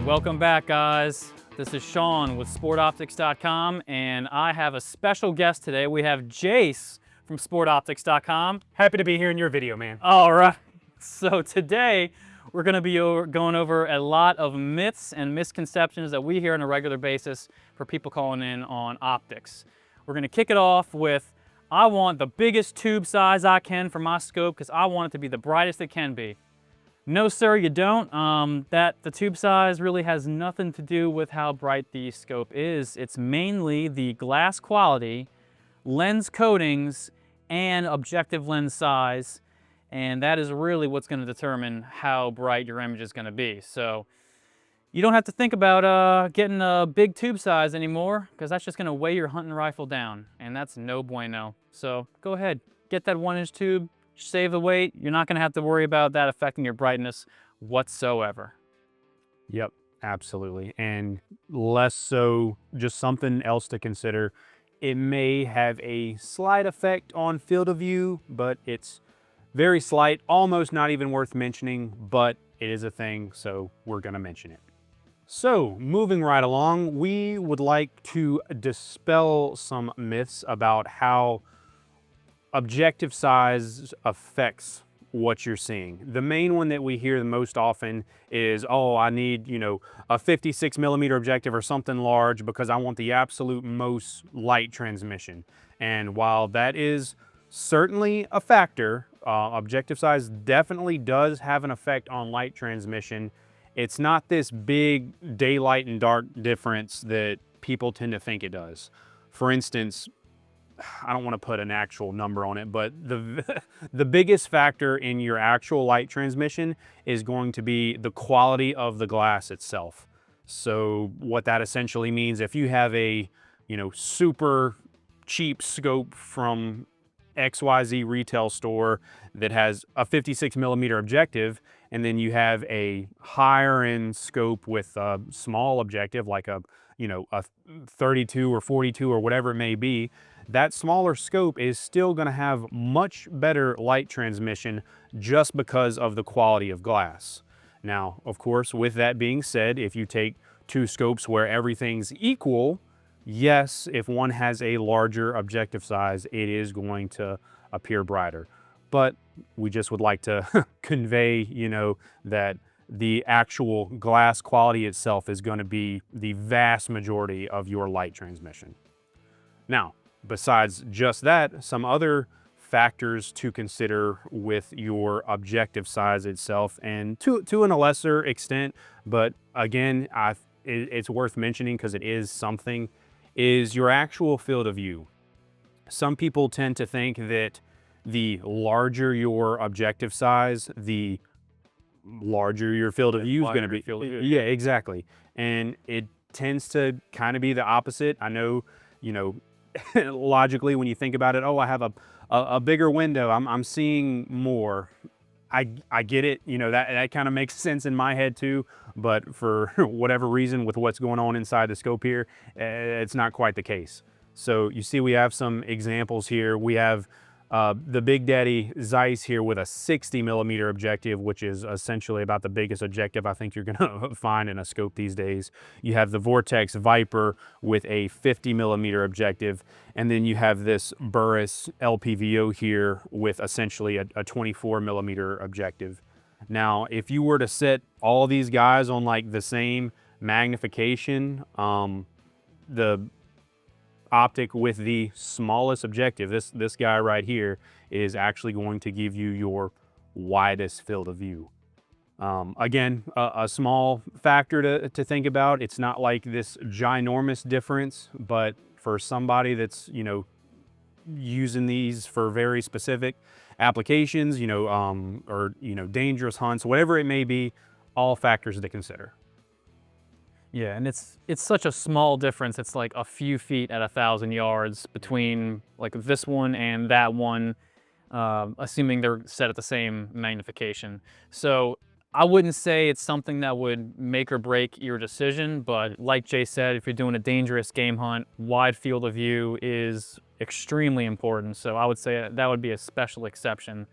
Welcome back, guys. This is Sean with SportOptics.com, and I have a special guest today. We have Jace from SportOptics.com. Happy to be here in your video, man. All right. So today, we're going to be going over a lot of myths and misconceptions that we hear on a regular basis for people calling in on optics. We're going to kick it off with, I want the biggest tube size I can for my scope because I want it to be the brightest it can be. No, sir, you don't. The tube size really has nothing to do with how bright the scope is. It's mainly the glass quality, lens coatings, and objective lens size. And that is really what's going to determine how bright your image is going to be. So you don't have to think about getting a big tube size anymore, because that's just going to weigh your hunting rifle down, and that's no bueno. So go ahead, get that 1-inch tube, save the weight. You're not going to have to worry about that affecting your brightness whatsoever. Yep, absolutely. And less so, just something else to consider. It may have a slight effect on field of view, but it's very slight, almost not even worth mentioning, but it is a thing, so we're going to mention it. So, moving right along, we would like to dispel some myths about how objective size affects what you're seeing. The main one that we hear the most often is, oh, I need, a 56mm objective or something large because I want the absolute most light transmission. And while that is certainly a factor, objective size definitely does have an effect on light transmission. It's not this big daylight and dark difference that people tend to think it does. For instance, I don't want to put an actual number on it, but the biggest factor in your actual light transmission is going to be the quality of the glass itself. So what that essentially means, if you have a, super cheap scope from XYZ retail store that has a 56mm objective, and then you have a higher end scope with a small objective like a 32 or 42 or whatever it may be, that smaller scope is still going to have much better light transmission just because of the quality of glass. Now, of course, with that being said, if you take two scopes where everything's equal, yes, if one has a larger objective size, it is going to appear brighter. But we just would like to convey, that the actual glass quality itself is going to be the vast majority of your light transmission. Now, besides just that, some other factors to consider with your objective size itself, and to a lesser extent, but again, it's worth mentioning because it is something, is your actual field of view. Some people tend to think that the larger your objective size, the larger your field of view is going to be. Yeah, exactly. And it tends to kind of be the opposite. I know, logically, when you think about it, oh, I have a bigger window, I'm seeing more. I get it, that kind of makes sense in my head too, but for whatever reason with what's going on inside the scope here, it's not quite the case. So you see we have some examples here. We have the Big Daddy Zeiss here with a 60mm objective, which is essentially about the biggest objective I think you're gonna find in a scope these days. You have the Vortex Viper with a 50mm objective, and then you have this Burris LPVO here with essentially a 24mm objective. Now, if you were to set all these guys on like the same magnification, the optic with the smallest objective, this guy right here, is actually going to give you your widest field of view. Again, a small factor to think about. It's not like this ginormous difference, but for somebody that's, using these for very specific applications, or, dangerous hunts, whatever it may be, all factors to consider. Yeah, and it's such a small difference. It's like a few feet at 1,000 yards between like this one and that one, assuming they're set at the same magnification. So I wouldn't say it's something that would make or break your decision, but like Jay said, if you're doing a dangerous game hunt, wide field of view is extremely important. So I would say that would be a special exception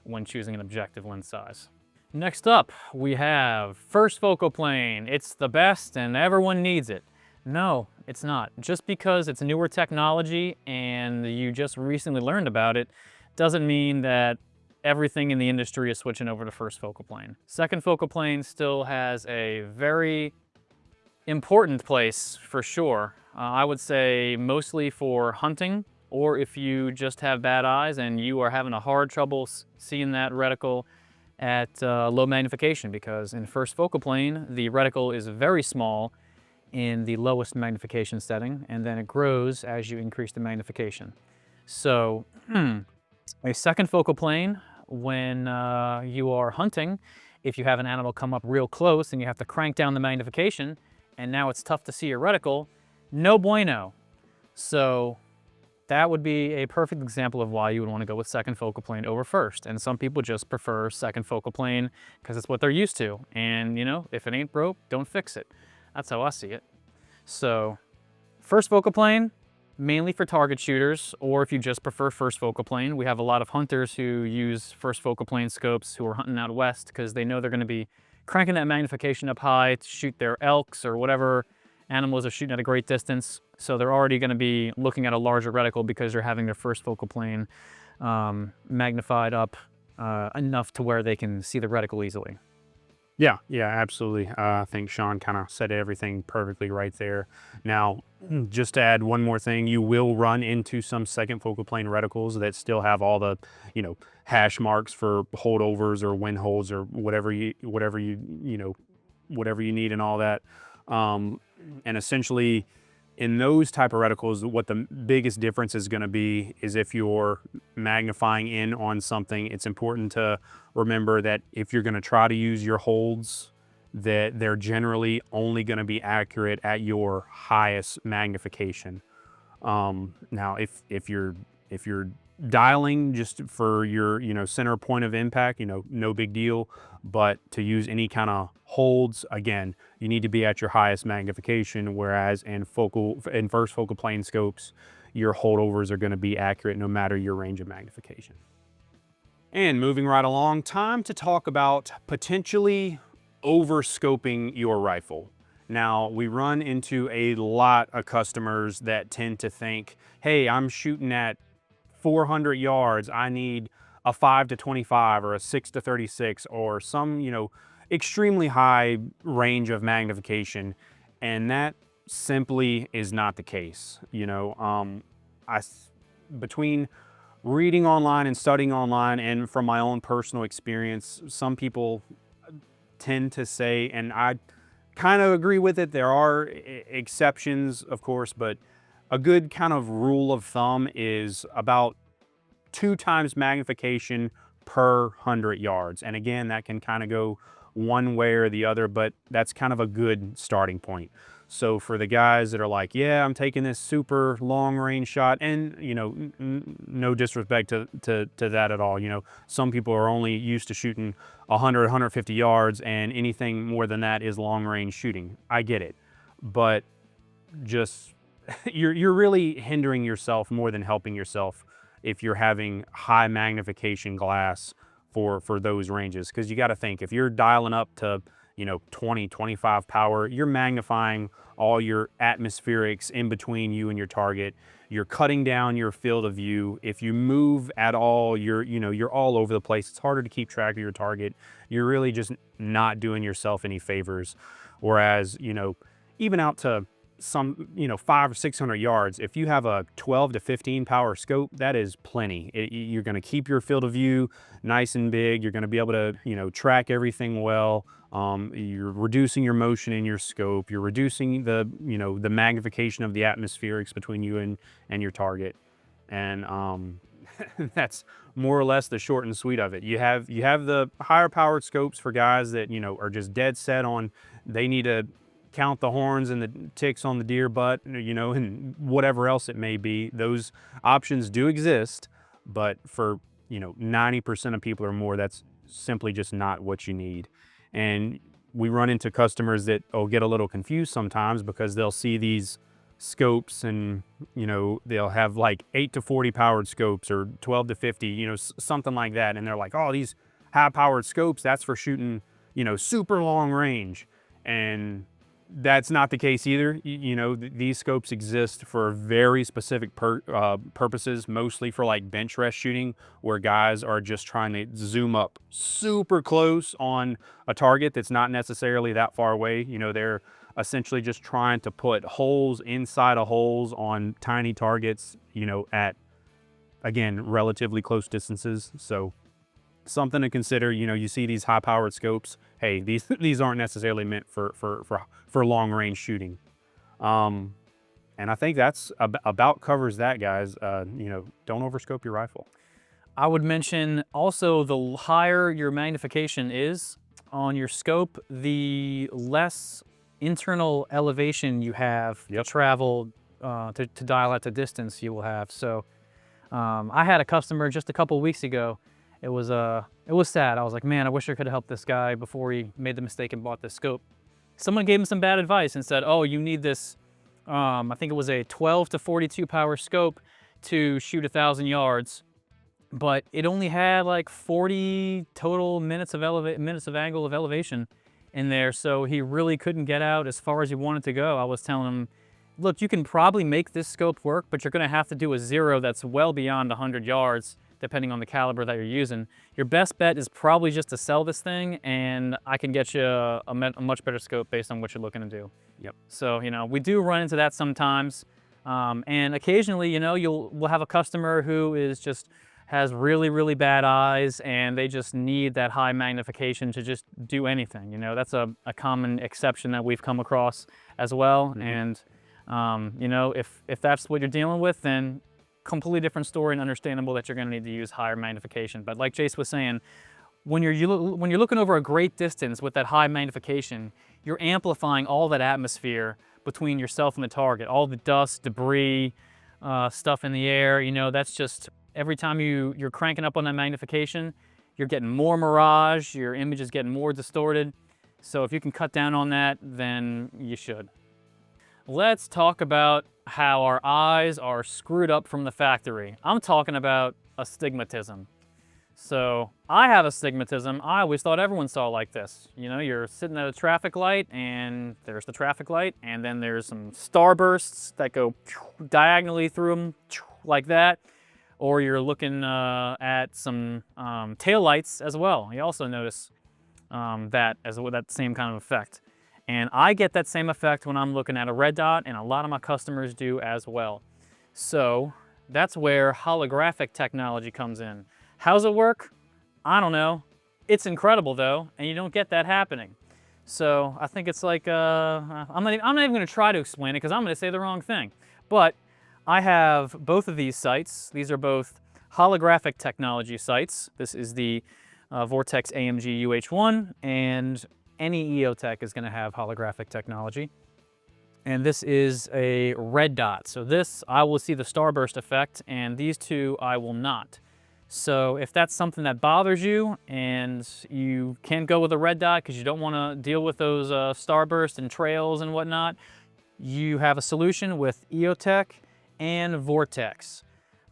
when choosing an objective lens size. Next up, we have first focal plane. It's the best and everyone needs it. No, it's not. Just because it's newer technology and you just recently learned about it doesn't mean that everything in the industry is switching over to first focal plane. Second focal plane still has a very important place for sure. I would say mostly for hunting, or if you just have bad eyes and you are having a hard trouble seeing that reticle at low magnification, because in first focal plane, the reticle is very small in the lowest magnification setting, and then it grows as you increase the magnification. So a second focal plane, when you are hunting, if you have an animal come up real close and you have to crank down the magnification, and now it's tough to see your reticle, no bueno. So that would be a perfect example of why you would want to go with second focal plane over first. And some people just prefer second focal plane because it's what they're used to. And you know, if it ain't broke, don't fix it. That's how I see it. So first focal plane, mainly for target shooters, or if you just prefer first focal plane. We have a lot of hunters who use first focal plane scopes who are hunting out west because they know they're going to be cranking that magnification up high to shoot their elks or whatever animals are shooting at a great distance. So they're already going to be looking at a larger reticle because they're having their first focal plane magnified up enough to where they can see the reticle easily. Yeah, absolutely. I think Sean kind of said everything perfectly right there. Now, just to add one more thing, you will run into some second focal plane reticles that still have all the, hash marks for holdovers or wind holds or whatever you need and all that. And essentially, in those type of reticles, what the biggest difference is going to be is if you're magnifying in on something, it's important to remember that if you're going to try to use your holds, that they're generally only going to be accurate at your highest magnification. Now, if you're dialing just for your center point of impact, no big deal. But to use any kind of holds, again, you need to be at your highest magnification, whereas in first focal plane scopes, your holdovers are going to be accurate no matter your range of magnification. And moving right along, time to talk about potentially over-scoping your rifle. Now, we run into a lot of customers that tend to think, hey, I'm shooting at 400 yards, I need a 5-25 or a 6-36 or some, extremely high range of magnification. And that simply is not the case. Between reading online and studying online and from my own personal experience, some people tend to say, and I kind of agree with it, there are exceptions, of course, but a good kind of rule of thumb is about 2 times magnification per 100 yards. And again, that can kind of go one way or the other, but that's kind of a good starting point. So for the guys that are like, yeah, I'm taking this super long range shot, and no disrespect to that at all. Some people are only used to shooting 100, 150 yards, and anything more than that is long range shooting. I get it, but just you're really hindering yourself more than helping yourself if you're having high magnification glass for those ranges. Because you got to think, if you're dialing up to 20, 25 power, you're magnifying all your atmospherics in between you and your target. You're cutting down your field of view. If you move at all, you're all over the place. It's harder to keep track of your target. You're really just not doing yourself any favors. Whereas, even out to some 500 or 600 yards, if you have a 12 to 15 power scope, that is plenty. You're going to keep your field of view nice and big. You're going to be able to track everything well. You're reducing your motion in your scope. You're reducing the the magnification of the atmospherics between you and your target. And that's more or less the short and sweet of it. You have the higher powered scopes for guys that are just dead set on they need to count the horns and the ticks on the deer butt, and whatever else it may be. Those options do exist, but for 90% of people or more, that's simply just not what you need. And we run into customers that will get a little confused sometimes because they'll see these scopes and they'll have like 8 to 40 powered scopes or 12 to 50, something like that, and they're like, oh, these high-powered scopes, that's for shooting, you know, super long range. And that's not the case either. You know, these scopes exist for very specific purposes, mostly for like bench rest shooting, where guys are just trying to zoom up super close on a target that's not necessarily that far away. You know, they're essentially just trying to put holes inside of holes on tiny targets, you know, at, again, relatively close distances. So something to consider. You know, you see these high-powered scopes. Hey, these aren't necessarily meant for long-range shooting. And I think that's about covers that, guys. You know, don't overscope your rifle. I would mention also, the higher your magnification is on your scope, the less internal elevation you have to travel to dial out the distance you will have. So I had a customer just a couple weeks ago. It was sad. I was like, man, I wish I could have helped this guy before he made the mistake and bought this scope. Someone gave him some bad advice and said, oh, you need this, I think it was a 12 to 42 power scope to shoot 1,000 yards, but it only had like 40 total minutes of angle of elevation in there, so he really couldn't get out as far as he wanted to go. I was telling him, look, you can probably make this scope work, but you're gonna have to do a zero that's well beyond 100 yards, depending on the caliber that you're using. Your best bet is probably just to sell this thing, and I can get you a much better scope based on what you're looking to do. Yep. So, you know, we do run into that sometimes. And occasionally, you know, we'll have a customer who has really, really bad eyes, and they just need that high magnification to just do anything. You know, that's a common exception that we've come across as well. And, you know, if that's what you're dealing with, then completely different story, and understandable that you're going to need to use higher magnification. But like Jace was saying, when you're looking over a great distance with that high magnification, you're amplifying all that atmosphere between yourself and the target, all the dust, debris, stuff in the air. You know, that's just, every time you're cranking up on that magnification, you're getting more mirage, your image is getting more distorted. So if you can cut down on that, then you should. Let's talk about how our eyes are screwed up from the factory. I'm talking about astigmatism. So I have astigmatism. I always thought everyone saw like this. You know, you're sitting at a traffic light, and there's the traffic light, and then there's some starbursts that go diagonally through them like that. Or you're looking at some taillights as well. You also notice that same kind of effect. And I get that same effect when I'm looking at a red dot, and a lot of my customers do as well. So that's where holographic technology comes in. How's it work? I don't know. It's incredible though, and you don't get that happening. So I think it's like, I'm not even gonna try to explain it, because I'm gonna say the wrong thing. But I have both of these sights. These are both holographic technology sights. This is the Vortex AMG UH1, and any EOTech is going to have holographic technology. And this is a red dot. So this, I will see the starburst effect, and these two I will not. So if that's something that bothers you, and you can't go with a red dot because you don't want to deal with those starbursts and trails and whatnot, you have a solution with EOTech and Vortex.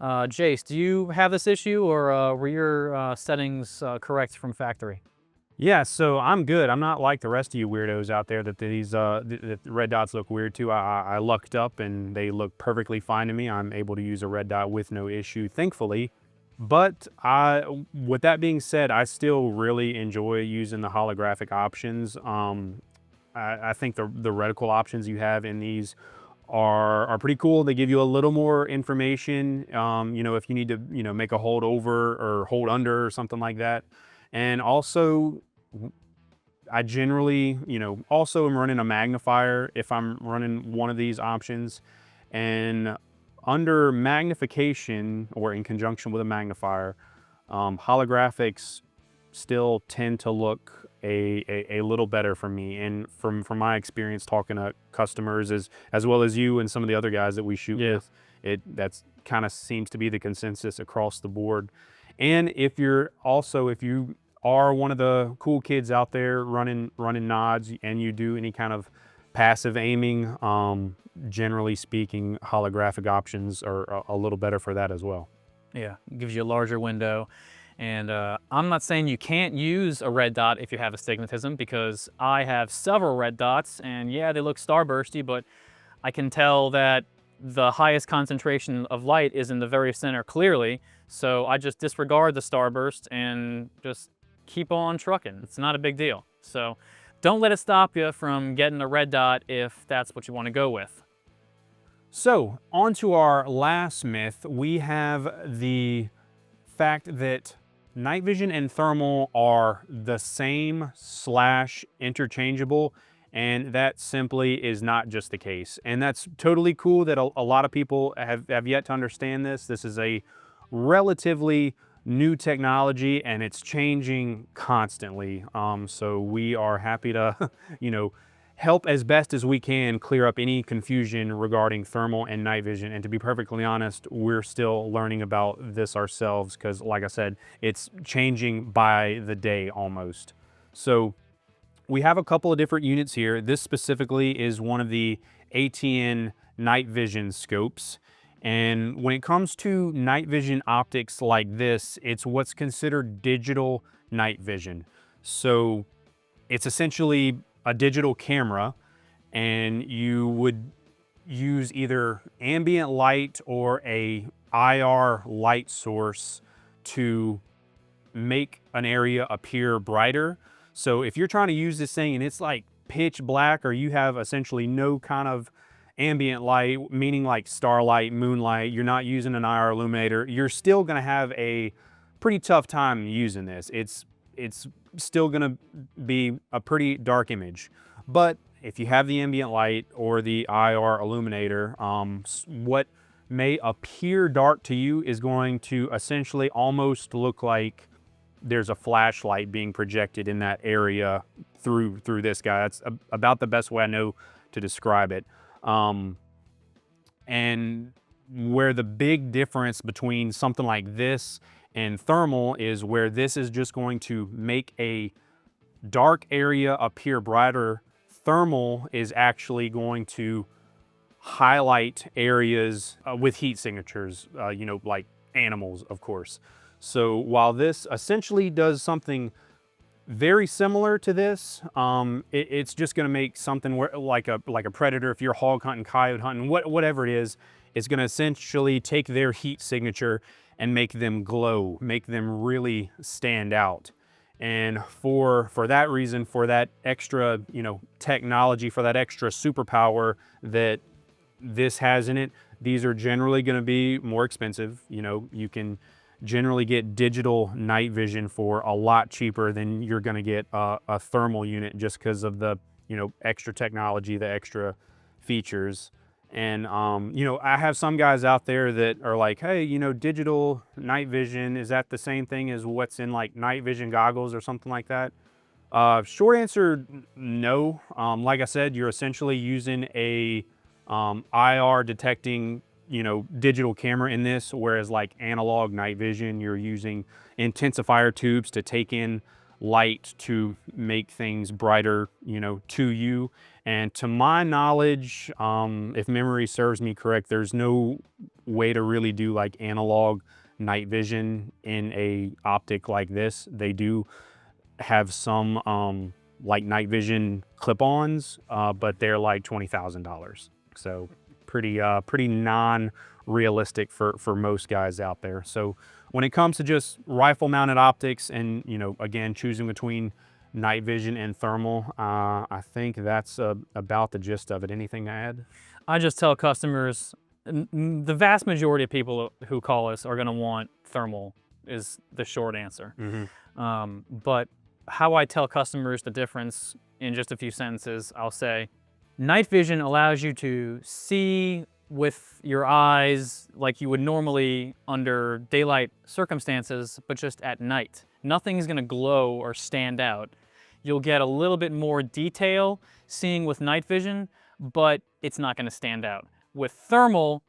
Jace, do you have this issue, or were your settings correct from factory? Yeah, so I'm good. I'm not like the rest of you weirdos out there that these the red dots look weird to. I lucked up and they look perfectly fine to me. I'm able to use a red dot with no issue, thankfully. But with that being said, I still really enjoy using the holographic options. I think the reticle options you have in these are pretty cool. They give you a little more information, you know, if you need to, you know, make a hold over or hold under or something like that. And also, I generally, you know, also am running a magnifier if I'm running one of these options. And under magnification, or in conjunction with a magnifier, holographics still tend to look a little better for me. And from my experience talking to customers, as well as you and some of the other guys that we shoot with, that's kind of seems to be the consensus across the board. And if you are one of the cool kids out there running nods, and you do any kind of passive aiming, generally speaking, holographic options are a little better for that as well. Yeah, it gives you a larger window. And I'm not saying you can't use a red dot if you have astigmatism, because I have several red dots, and yeah, they look starbursty, but I can tell that the highest concentration of light is in the very center clearly, so I just disregard the starburst and just keep on trucking. It's not a big deal. So don't let it stop you from getting a red dot if that's what you want to go with. So on to our last myth. We have the fact that night vision and thermal are the same / interchangeable, and that simply is not just the case. And that's totally cool that a lot of people have yet to understand this. This is a relatively new technology and it's changing constantly. So we are happy to, help as best as we can clear up any confusion regarding thermal and night vision. And to be perfectly honest, we're still learning about this ourselves because, like I said, it's changing by the day almost. So we have a couple of different units here. This specifically is one of the ATN night vision scopes. And when it comes to night vision optics like this, it's what's considered digital night vision. So it's essentially a digital camera, and you would use either ambient light or a IR light source to make an area appear brighter. So if you're trying to use this thing and it's like pitch black, or you have essentially no kind of ambient light, meaning like starlight, moonlight, you're not using an IR illuminator, you're still gonna have a pretty tough time using this. It's still gonna be a pretty dark image. But if you have the ambient light or the IR illuminator, what may appear dark to you is going to essentially almost look like there's a flashlight being projected in that area through this guy. That's about the best way I know to describe it. And where the big difference between something like this and thermal is where this is just going to make a dark area appear brighter. Thermal is actually going to highlight areas with heat signatures, like animals, of course. So while this essentially does something very similar to this, it's just going to make something where, like a predator, if you're hog hunting, coyote hunting, whatever it is, it's going to essentially take their heat signature and make them glow, make them really stand out. And for that reason, for that extra, technology, for that extra superpower that this has in it, these are generally going to be more expensive. You can generally get digital night vision for a lot cheaper than you're going to get a thermal unit, just because of the, extra technology, the extra features. And, I have some guys out there that are like, hey, digital night vision, is that the same thing as what's in like night vision goggles or something like that? Short answer, no. Like I said, you're essentially using a IR detecting, digital camera in this, whereas like analog night vision, you're using intensifier tubes to take in light to make things brighter, to you. And to my knowledge, if memory serves me correct, there's no way to really do like analog night vision in a optic like this. They do have some like night vision clip-ons, but they're like $20,000. So pretty non-realistic for most guys out there. So when it comes to just rifle mounted optics and, again, choosing between night vision and thermal, I think that's about the gist of it. Anything to add? I just tell customers, the vast majority of people who call us are going to want thermal, is the short answer. Mm-hmm. But how I tell customers the difference in just a few sentences, I'll say, night vision allows you to see with your eyes like you would normally under daylight circumstances, but just at night. Nothing's going to glow or stand out. You'll get a little bit more detail seeing with night vision, but it's not going to stand out. With thermal,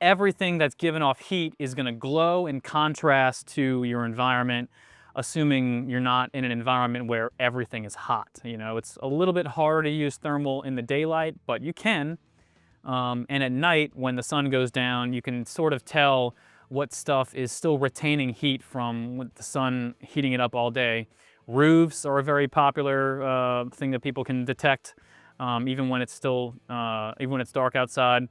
everything that's given off heat is going to glow in contrast to your environment, assuming you're not in an environment where everything is hot. It's a little bit harder to use thermal in the daylight, but you can. And at night, when the sun goes down, you can sort of tell what stuff is still retaining heat from the sun heating it up all day. Roofs are a very popular thing that people can detect even when it's still, even when it's dark outside.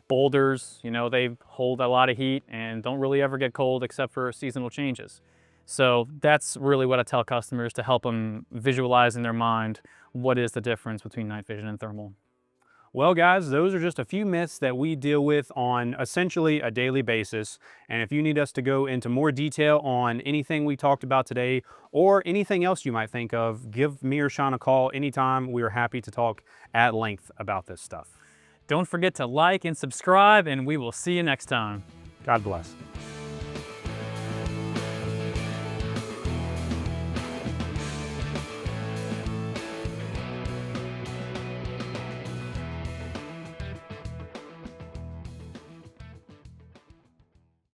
Boulders, you know, they hold a lot of heat and don't really ever get cold except for seasonal changes. So that's really what I tell customers to help them visualize in their mind what is the difference between night vision and thermal. Well, guys, those are just a few myths that we deal with on essentially a daily basis. And if you need us to go into more detail on anything we talked about today or anything else you might think of, give me or Sean a call anytime. We are happy to talk at length about this stuff. Don't forget to like and subscribe, and we will see you next time. God bless.